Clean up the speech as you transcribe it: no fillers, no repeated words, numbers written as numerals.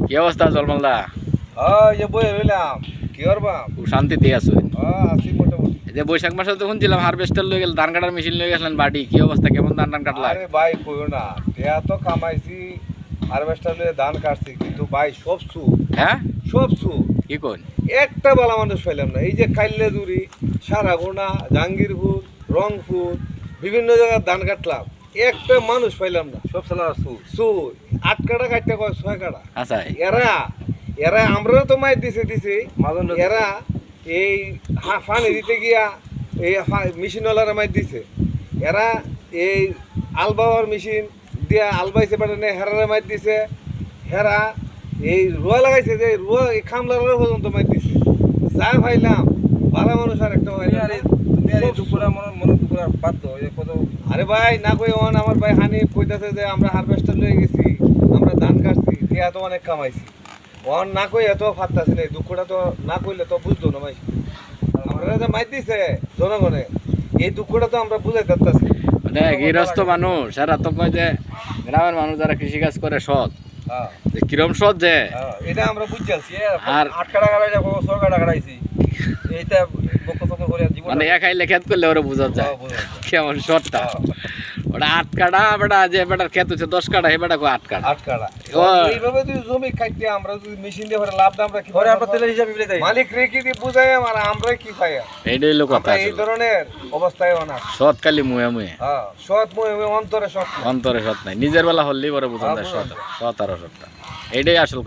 কি অবস্থা জলমালদা? যে বই রইলাম কি করবা? খুব শান্তিতে আছো? আছি মোটামুটি। এই যে বৈশাখ মাসে তো শুনছিলাম হারভেস্টার লয়ে গেল, ধান কাটার মেশিন লয়ে গেছিলেন বাড়ি, কি অবস্থা, কেমন ধান টান কাটলা? আরে ভাই কইও না, দেয়া তো কামাইছি, হারভেস্টার লয়ে ধান কাটছি, কিন্তু ভাই সব সু, হ্যাঁ সব সু। কি কোন? একটা বালা মানুষ পাইলাম না। এই যে কাইল্লাদুরি, সারাগোনা, জাহাঙ্গীরপুর, রংপুর, বিভিন্ন জায়গায় ধান কাটলাম, একটা মানুষ পাইলাম না। সব সালা সু সু। 8 কাটা কাটতে কয় 6 কাটা। আচ্ছা এরা এরা আমরাও তো মাইর দিছে এরা এই পানি দিতে গিয়া এই মেশিনওয়ালারা মাইর দিছে। এরা এই আলবাওয়ার মেশিন দিয়া আলবাইছে পারে হেরারা মাইর দিছে। হেরা এই রুয়া লাগাইছে, যে রুয়া এই খামলার পর্যন্ত মাইর দিছে। যা ভাইলাম ভালো মানুষ আর একটা আরে ভাই না কই আমার ভাই হানিফ কইতাছে যে আমরা হারভেস্টার লয়ে গেছি, আমরা ধান কাটছি, দিয়া তো অনেক কামাইছি। ওর না কই এত ফাত্তাছি না, দুঃখটা তো না কইলে তো বুঝতো না ভাই। আমরা যে মাইর দিছে জনগণে, এই দুঃখটা তো আমরা বুঝাই পারতাছি। মানে গৃহস্থ মানুষ এরা তো কয় যে গ্রামের মানুষ যারা কৃষিকাজ করে সৎ, যে কিরম সৎ যে এটা আমরা বুঝছি। আর 8 কাটা কাটাইছি, 6 কাটা কাটাইছি, এইটা মানে একাইলে খেত করলে ওরা বোঝা যায় কেমন শর্টটা। ওটা 8 কাটা, বেটা যে বেটার খেত হচ্ছে 10 কাটা, হে বেটা কো 8 কাটা। 8 কাটা এইভাবে যদি জমি কাটতে আমরা যদি মেশিন দিয়ে লাভ দাম রাখি, আমরা তেলের হিসাবে মিলে দেই, মালিক রেখে দিয়ে বুঝাই আর আমরা কি পাই। এইটাই হলো কথা। এই ধরনের অবস্থায় না সৎ খালি মুয়ে মুয়ে, সৎ মুয়ে অন্তরে সৎ, অন্তরে সৎ নাই। নিজের বেলা হলেই পরে বোঝা যায় সৎ, সৎ আর অসৎটা। এইটাই আসল কথা।